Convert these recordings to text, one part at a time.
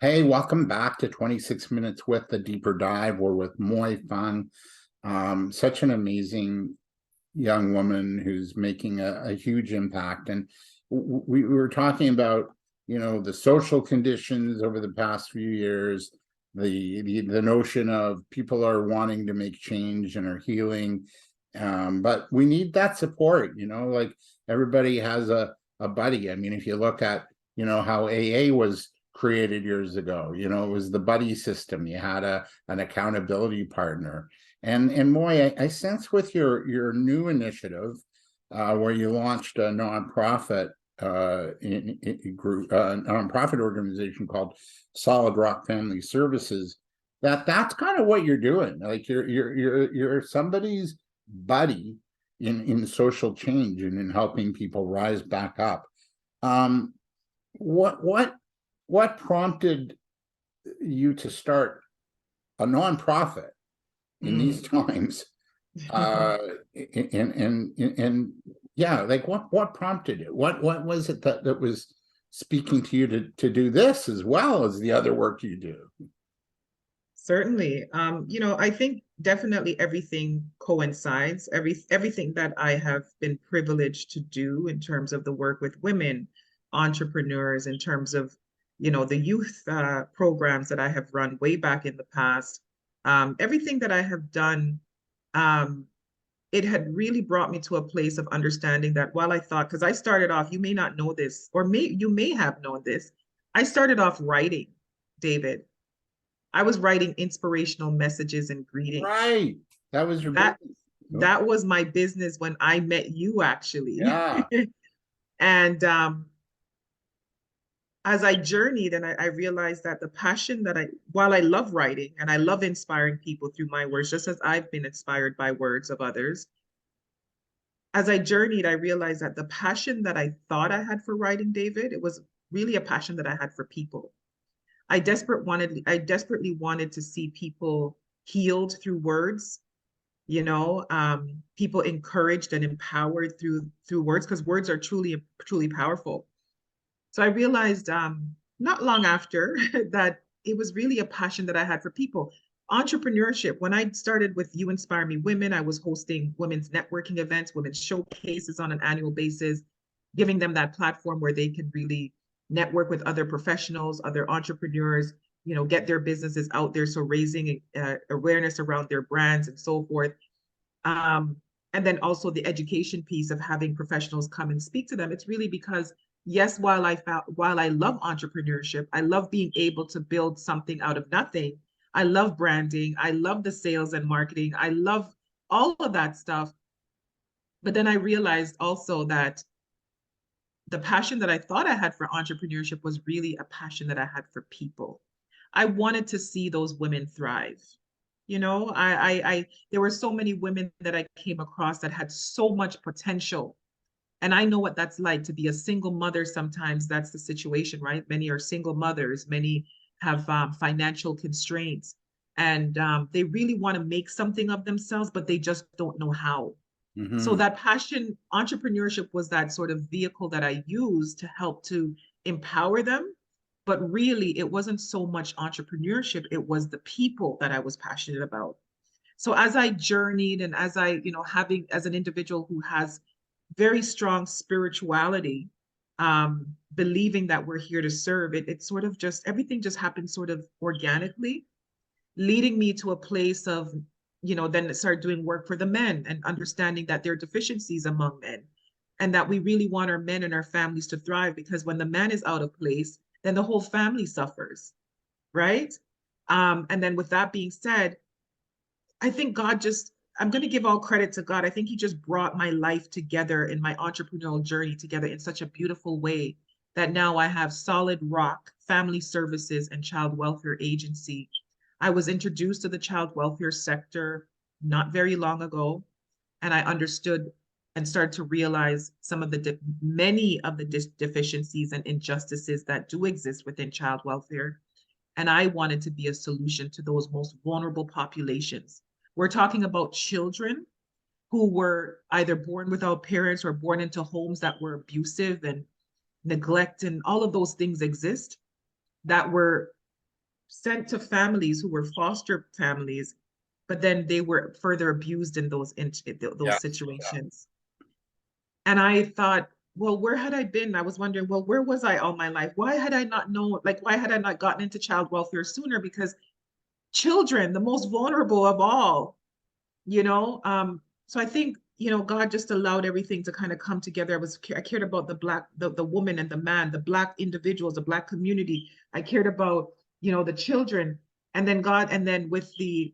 Hey, welcome back to 26 Minutes with the Deeper Dive. We're with Moy Fung, such an amazing young woman who's making a huge impact. And we were talking about, the social conditions over the past few years, the notion of people are wanting to make change and are healing, but we need that support. Like everybody has a buddy. I mean, if you look at, how AA was created years ago, it was the buddy system. You had an accountability partner. And Moy, I sense with your new initiative, where you launched a nonprofit group, nonprofit organization called Solid Rock Family Services, that's kind of what you're doing. Like you're somebody's buddy in social change and in helping people rise back up. Um, what prompted you to start a nonprofit in these times? uh and yeah, like what prompted it? What was it that was speaking to you to do this as well as the other work you do? Certainly. I think definitely everything coincides. Everything that I have been privileged to do in terms of the work with women, entrepreneurs, in terms of, the youth programs that I have run way back in the past, everything that I have done, um, it had really brought me to a place of understanding that while I thought, because I started off, you may not know this, or you may have known this, I started off writing, David. I was writing inspirational messages and greetings. Right, that was your That business. that was my business when I met you, actually. Yeah. And as I journeyed and I realized that the passion that while I love writing and I love inspiring people through my words, just as I've been inspired by words of others, as I journeyed, I realized that the passion that I thought I had for writing, David, it was really a passion that I had for people. I desperately wanted to see people healed through words, people encouraged and empowered through words, because words are truly powerful. So I realized not long after that it was really a passion that I had for people. Entrepreneurship. When I started with You Inspire Me Women, I was hosting women's networking events, women's showcases on an annual basis, giving them that platform where they could really network with other professionals, other entrepreneurs, get their businesses out there. So raising awareness around their brands and so forth. Um, and then also the education piece of having professionals come and speak to them. It's really because, yes, while I love entrepreneurship, I love being able to build something out of nothing. I love branding. I love the sales and marketing. I love all of that stuff. But then I realized also that the passion that I thought I had for entrepreneurship was really a passion that I had for people. I wanted to see those women thrive. There were so many women that I came across that had so much potential. And I know what that's like to be a single mother. Sometimes that's the situation, right? Many are single mothers. Many have financial constraints, and they really want to make something of themselves, but they just don't know how. So Hmm. that passion, entrepreneurship was that sort of vehicle that I used to help to empower them. But really, it wasn't so much entrepreneurship, it was the people that I was passionate about. So as I journeyed and as I, having as an individual who has very strong spirituality, believing that we're here to serve, it sort of just, everything just happened sort of organically, leading me to a place of, then start doing work for the men and understanding that there are deficiencies among men and that we really want our men and our families to thrive, because when the man is out of place, then the whole family suffers, right? And then with that being said, I think I'm going to give all credit to God. I think He just brought my life together and my entrepreneurial journey together in such a beautiful way that now I have Solid Rock Family Services and Child Welfare Agency. I was introduced to the child welfare sector not very long ago, and I understood and started to realize some of the many of the deficiencies and injustices that do exist within child welfare. And I wanted to be a solution to those most vulnerable populations. We're talking about children who were either born without parents or born into homes that were abusive and neglect, and all of those things exist, that were sent to families who were foster families, but then they were further abused in Yeah. those situations. And I thought, well, where had I been? I was wondering, well, where was I all my life? Why had I not known, like, why had I not gotten into child welfare sooner? Because children, the most vulnerable of all, you know? So I think, God just allowed everything to kind of come together. I cared about the woman and the man, the Black individuals, the Black community. I cared about, the children. And then with the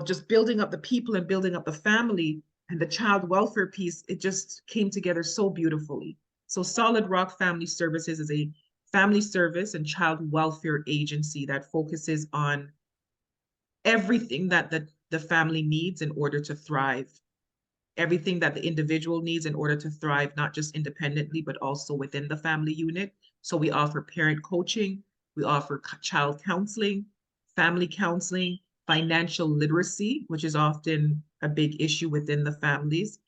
just building up the people and building up the family and the child welfare piece, it just came together so beautifully. So Solid Rock Family Services is a family service and child welfare agency that focuses on everything that the family needs in order to thrive, everything that the individual needs in order to thrive, not just independently, but also within the family unit. So we offer parent coaching, we offer child counseling, family counseling, financial literacy, which is often a big issue within the families,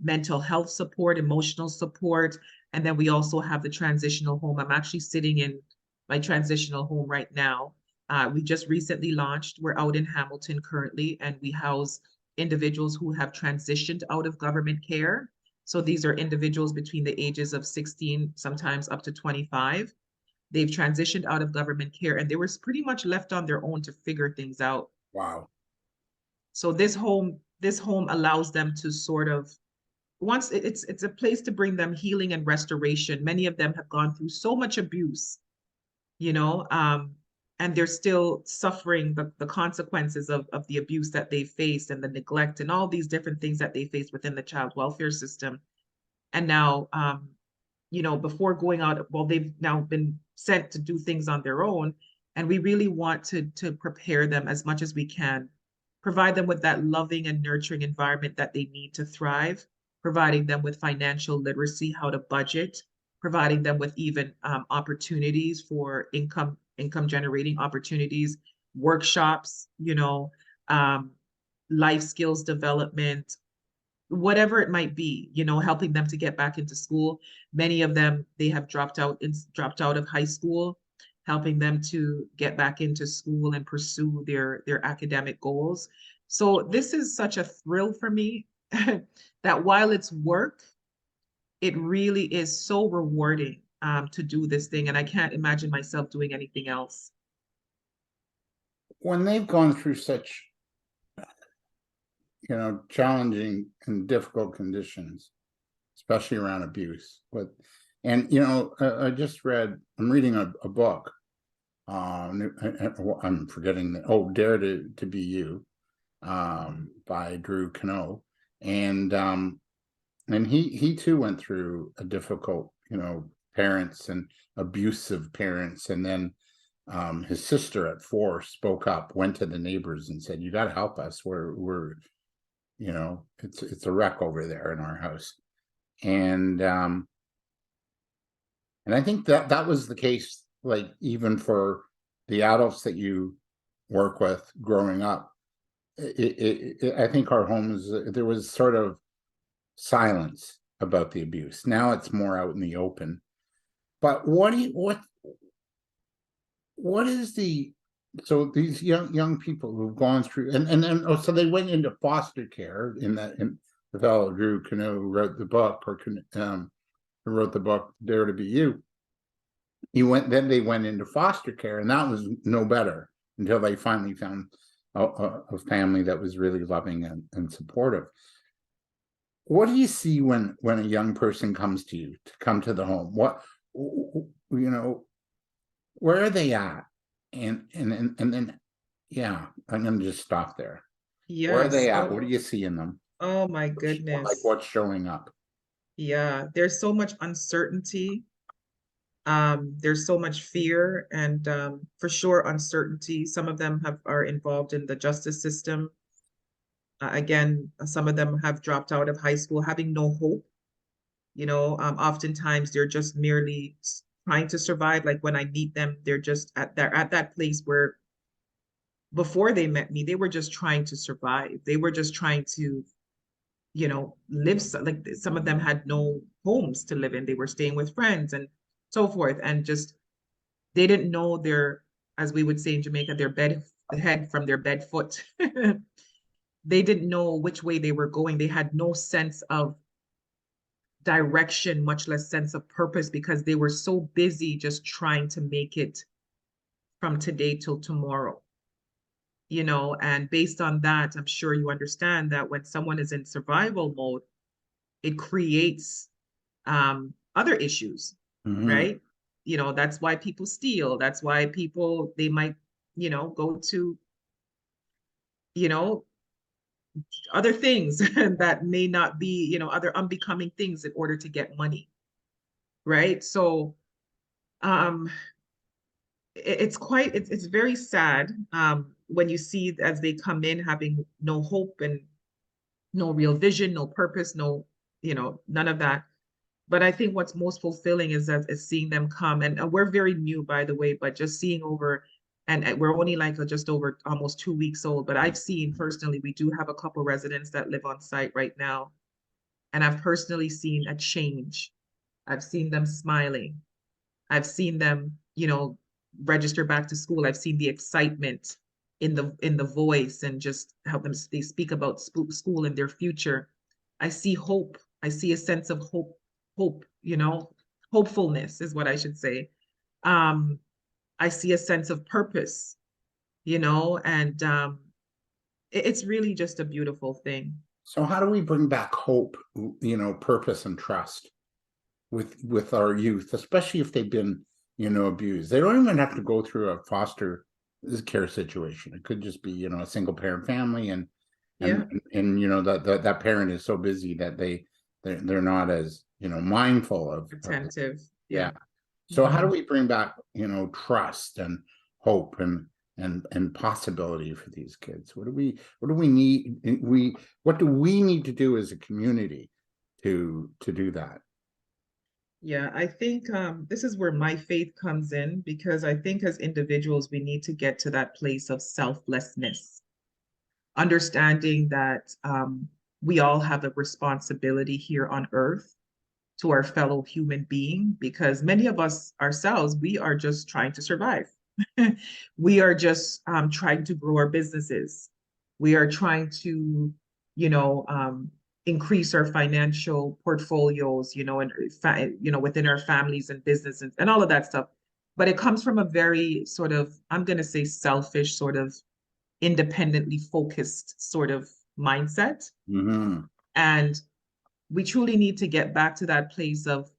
mental health support, emotional support. And then we also have the transitional home. I'm actually sitting in my transitional home right now. We just recently launched. We're out in Hamilton currently, and we house individuals who have transitioned out of government care. So these are individuals between the ages of 16, sometimes up to 25. They've transitioned out of government care and they were pretty much left on their own to figure things out. Wow. So this home allows them to sort of once it's a place to bring them healing and restoration. Many of them have gone through so much abuse, you know, and they're still suffering the consequences of the abuse that they faced and the neglect and all these different things that they face within the child welfare system. And now, before going out, well, they've now been sent to do things on their own. And we really want to prepare them as much as we can, provide them with that loving and nurturing environment that they need to thrive, providing them with financial literacy, how to budget, providing them with even opportunities for income generating opportunities, workshops, um, life skills development, whatever it might be, helping them to get back into school. Many of them, they have dropped out of high school, helping them to get back into school and pursue their academic goals. So this is such a thrill for me that while it's work, it really is so rewarding to do this thing. And I can't imagine myself doing anything else. When they've gone through such, challenging and difficult conditions, especially around abuse, I just I'm reading a book. I'm forgetting Dare to Be You, by Drew Cano. And he too went through a difficult, parents and abusive parents. And then his sister at 4 spoke up, went to the neighbors and said, "You got to help us. We're it's a wreck over there in our house." And I think that was the case, like, even for the adults that you work with growing up. I think our homes, there was sort of silence about the abuse. Now it's more out in the open. But what is so these young people who've gone through, and then so they went into foster care, in the fellow Drew Cano who wrote the book, who wrote the book Dare to Be You. Then they went into foster care, and that was no better until they finally found a family that was really loving and supportive. What do you see when a young person comes to you to come to the home? Where are they at? And then, yeah, I'm gonna just stop there. Where are Yes. they at? What do you see in them? Oh my Like, goodness. what's showing up? Yeah, there's so much uncertainty. There's so much fear and for sure uncertainty. Some of them are involved in the justice system. Again, some of them have dropped out of high school, having no hope. Oftentimes they're just merely trying to survive. Like when I meet them, they're at that place where before they met me, they were just trying to survive. They were just trying to, live. Like some of them had no homes to live in. They were staying with friends and so forth, and just they didn't know as we would say in Jamaica, their bed head from their bed foot. They didn't know which way they were going. They had no sense of direction, much less sense of purpose, because they were so busy just trying to make it from today till tomorrow. And based on that, I'm sure you understand that when someone is in survival mode, it creates other issues, Mhm. right? That's why people steal. That's why they might, go to, you know, other things that may not be, other unbecoming things in order to get money, right? So um, it's very sad when you see as they come in having no hope and no real vision, no purpose, no, none of that. But I think what's most fulfilling is seeing them come. And we're very new, by the way, but just seeing over, and we're only like just over almost 2 weeks old. But I've seen personally, we do have a couple residents that live on site right now. And I've personally seen a change. I've seen them smiling. I've seen them, register back to school. I've seen the excitement in the voice and just how they speak about school and their future. I see hope. I see a sense of hope, hopefulness is what I should say. Um, I see a sense of purpose, and it's really just a beautiful thing. So how do we bring back hope, purpose and trust with our youth, especially if they've been, abused? They don't even have to go through a foster care situation. It could just be, a single parent family, and Yeah, that parent is so busy that they're not as, mindful of attentive. yeah. Yeah. So how do Mhm. we bring back, trust and hope and possibility for these kids? What do we need? What do we need to do as a community to do that? Yeah, I think this is where my faith comes in, because I think as individuals, we need to get to that place of selflessness, understanding that we all have a responsibility here on earth to our fellow human being, because many of us ourselves, we are just trying to survive. We are just trying to grow our businesses. We are trying to, you know, um, increase our financial portfolios, and within our families and businesses and all of that stuff. But it comes from a very sort of, I'm going to say, selfish, sort of independently focused sort of mindset. Hmm. And we truly need to get back to that place of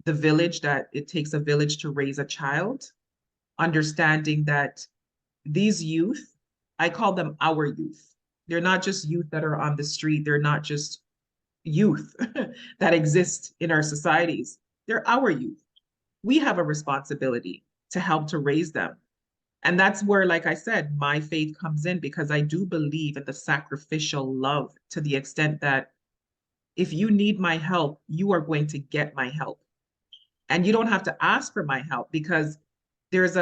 the village, that it takes a village to raise a child, understanding that these youth, I call them our youth. They're not just youth that are on the street. They're not just youth that exist in our societies. They're our youth. We have a responsibility to help to raise them. And that's where, like I said, my faith comes in, because I do believe in the sacrificial love, to the extent that if you need my help, you are going to get my help. And you don't have to ask for my help, because there's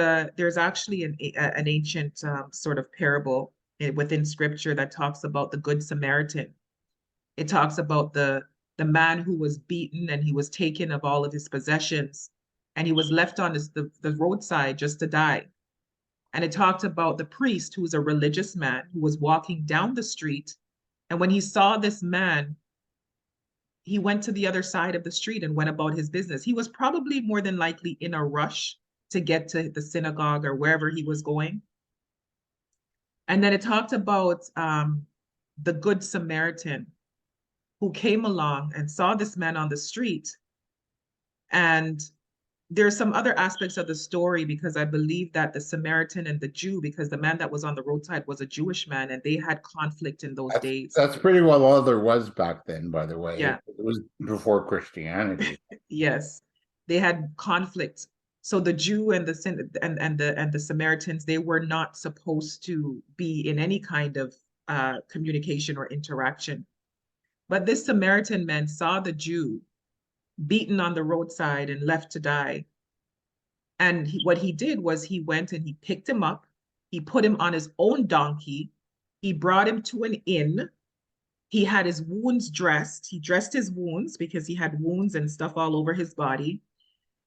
actually an ancient sort of parable within scripture that talks about the Good Samaritan. It talks about the man who was beaten, and he was taken of all of his possessions, and he was left on the roadside just to die. And it talked about the priest, who was a religious man, who was walking down the street. And when he saw this man, he went to the other side of the street and went about his business. He was probably more than likely in a rush to get to the synagogue or wherever he was going. And then it talked about the Good Samaritan, who came along and saw this man on the street. And there's some other aspects of the story, because I believe that the Samaritan and the Jew, because the man that was on the roadside was a Jewish man, and they had conflict in those That's days. that's pretty well all there was back then, by the way. It Yeah. was before Christianity. Yes, they had conflict. So the Jew and the Samaritans, they were not supposed to be in any kind of communication or interaction. But this Samaritan man saw the Jew beaten on the roadside and left to die. And what he did was he went and he picked him up. He put him on his own donkey. He brought him to an inn. He had his wounds dressed. He dressed his wounds, because he had wounds and stuff all over his body.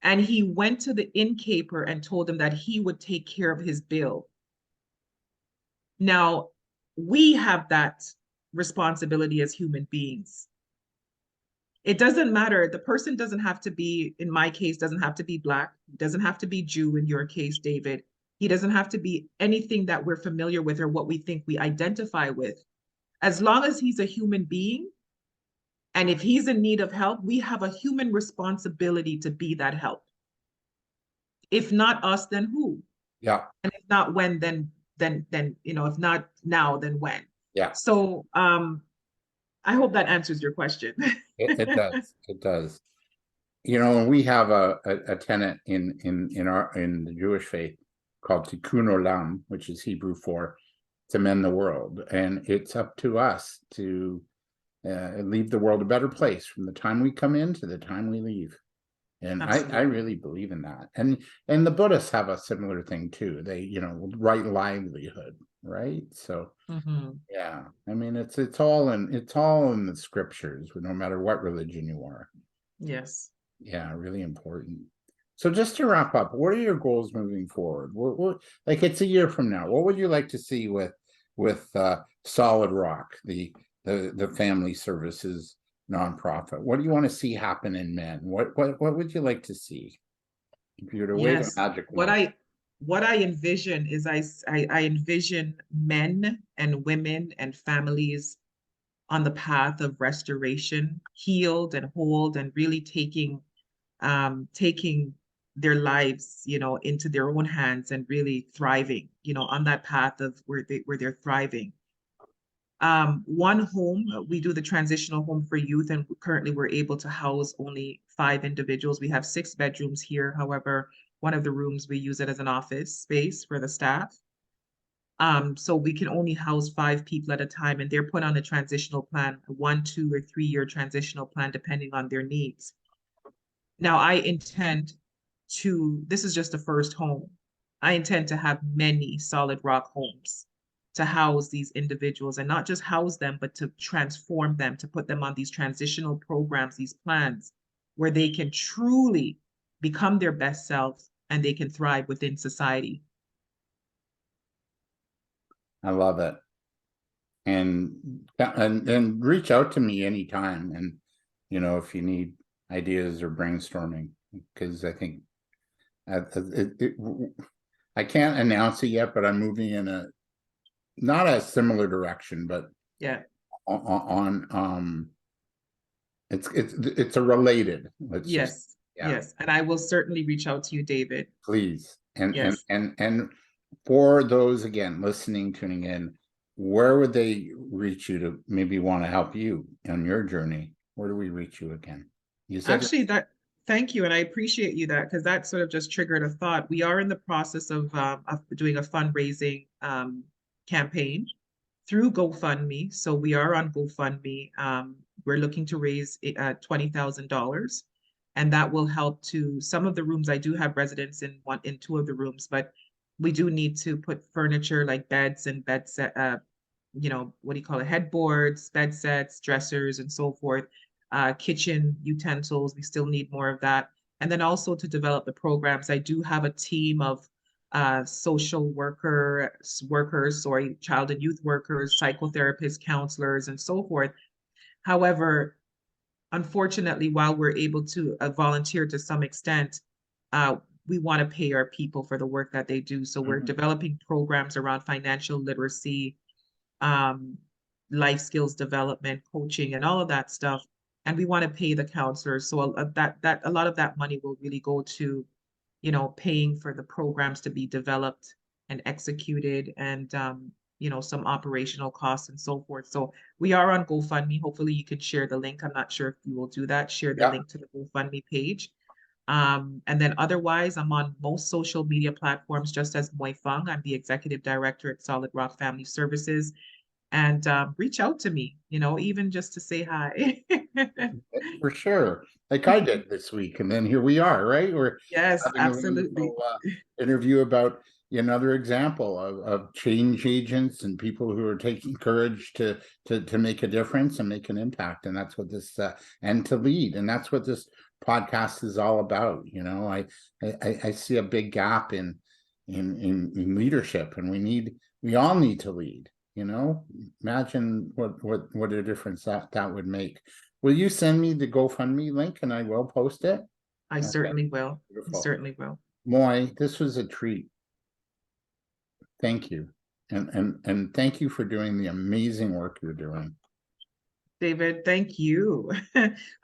And he went to the innkeeper and told him that he would take care of his bill. Now, we have that responsibility as human beings. It doesn't matter. The person doesn't have to be, in my case, doesn't have to be Black, doesn't have to be Jew in your case, David. He doesn't have to be anything that we're familiar with or what we think we identify with. As long as he's a human being, and if he's in need of help, we have a human responsibility to be that help. If not us, then who? Yeah. And if not when, then if not now, then when? Yeah. So I hope that answers your question. It does. It does. We have a tenet in the Jewish faith called Tikkun Olam, which is Hebrew for to mend the world, and it's up to us to leave the world a better place from the time we come in to the time we leave. And I really believe in that. And the Buddhists have a similar thing too. They, right livelihood, right? So yeah, I mean it's all in the scriptures, no matter what religion you are. Yes. Yeah, really important. So just to wrap up, what are your goals moving forward? Like it's a year from now. What would you like to see with Solid Rock, the family services nonprofit? What do you want to see happen in men? What would you like to see if you were to wave a Yes. magic wand? What I envision is I envision men and women and families on the path of restoration, healed and whole, and really taking their lives, into their own hands and really thriving, on that path of where they're thriving. One home, we do the transitional home for youth, and currently we're able to house only 5 individuals. We have 6 bedrooms here. However, one of the rooms we use it as an office space for the staff. So we can only house 5 people at a time, and they're put on a transitional plan, a 1, 2, or 3-year transitional plan, depending on their needs. Now, this is just the first home. I intend to have many Solid Rock homes to house these individuals, and not just house them, but to transform them, to put them on these transitional programs, these plans, where they can truly become their best selves and they can thrive within society. I love it. And reach out to me anytime. And if you need ideas or brainstorming, because I think I can't announce it yet, but I'm moving in not a similar direction, but yeah, on it's a related. Yes. Yes. And I will certainly reach out to you, David. Please. Yes. And for those again listening, tuning in, where would they reach you to maybe want to help you on your journey? Where do we reach you again? You said Actually, thank you. And I appreciate you that, because that sort of just triggered a thought. We are in the process of doing a fundraising campaign through GoFundMe. So we are on GoFundMe. We're looking to raise $20,000, and that will help to some of the rooms. I do have residents in 2 of the rooms, but we do need to put furniture like beds and bed set, what do you call it? Headboards, bed sets, dressers, and so forth. Kitchen utensils. We still need more of that. And then also to develop the programs. I do have a team of social workers, child and youth workers, psychotherapists, counselors, and so forth. However, unfortunately, while we're able to volunteer to some extent, we want to pay our people for the work that they do. So we're developing programs around financial literacy, life skills development, coaching, and all of that stuff. And we want to pay the counselors. So that a lot of that money will really go to, paying for the programs to be developed and executed, and some operational costs and so forth. So we are on GoFundMe. Hopefully you can share the link. I'm not sure if you will do that. Share the link to the GoFundMe page. And then otherwise, I'm on most social media platforms just as Moy Fung. I'm the executive director at Solid Rock Family Services. And reach out to me, even just to say hi. For sure, like I did this week, and then here we are, right? We're Yes, having a absolutely. wonderful interview about another example of change agents and people who are taking courage to make a difference and make an impact, and that's what this and to lead, and that's what this podcast is all about. I see a big gap in leadership, and we all need to lead. Imagine what a difference that would make. Will you send me the GoFundMe link, and I will post it? I Okay, certainly will. I beautiful. certainly will. Moy, this was a treat. Thank you. And thank you for doing the amazing work you're doing. David, thank you.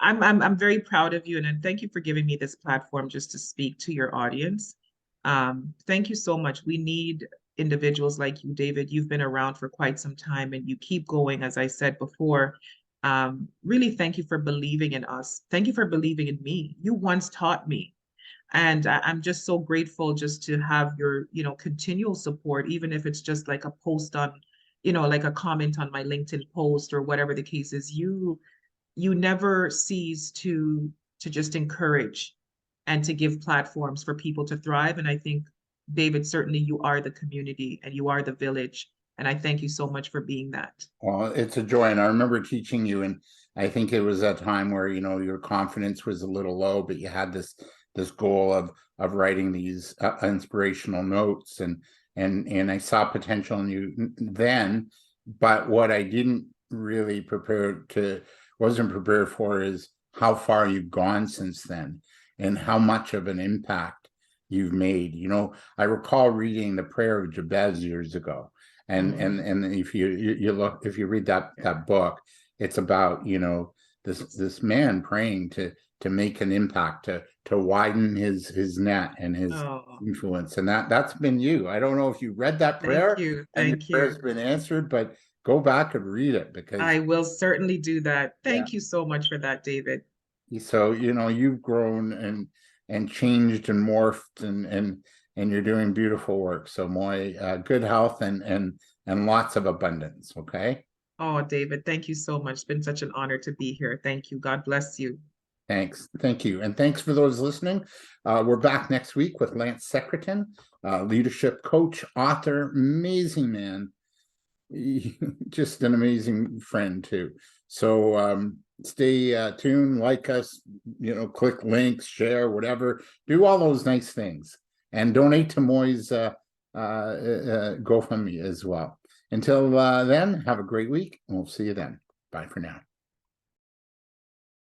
I'm very proud of you, and thank you for giving me this platform just to speak to your audience. Thank you so much. We need individuals like you, David. You've been around for quite some time, and you keep going, as I said before. Really, thank you for believing in us. Thank you for believing in me. You once taught me. And I'm just so grateful just to have your, continual support, even if it's just like a post on, like a comment on my LinkedIn post or whatever the case is. You never cease to just encourage and to give platforms for people to thrive. And I think, David, certainly you are the community and you are the village. And I thank you so much for being that. Well, it's a joy. And I remember teaching you, and I think it was a time where, your confidence was a little low, but you had this goal of writing these inspirational notes, and I saw potential in you then, but what I didn't really wasn't prepared for is how far you've gone since then, and how much of an impact you've made. I recall reading the Prayer of Jabez years ago, and if if you read that book, it's about this man praying to make an impact, to widen his net and his influence, and that's been you. I don't know if you read that prayer and your prayer's been answered, but go back and read it, because I will certainly do that. Thank you so much for that, David. So you've grown and changed and morphed, and you're doing beautiful work. So Moy, good health and lots of abundance. Okay. Oh, David, thank you so much. It's been such an honor to be here. Thank you. God bless you. Thanks. Thank you. And thanks for those listening. We're back next week with Lance Secretan, leadership coach, author, amazing man, just an amazing friend too. So stay tuned, like us, click links, share, whatever, do all those nice things, and donate to Moy's GoFundMe as well. Until then, have a great week, and we'll see you then. Bye for now.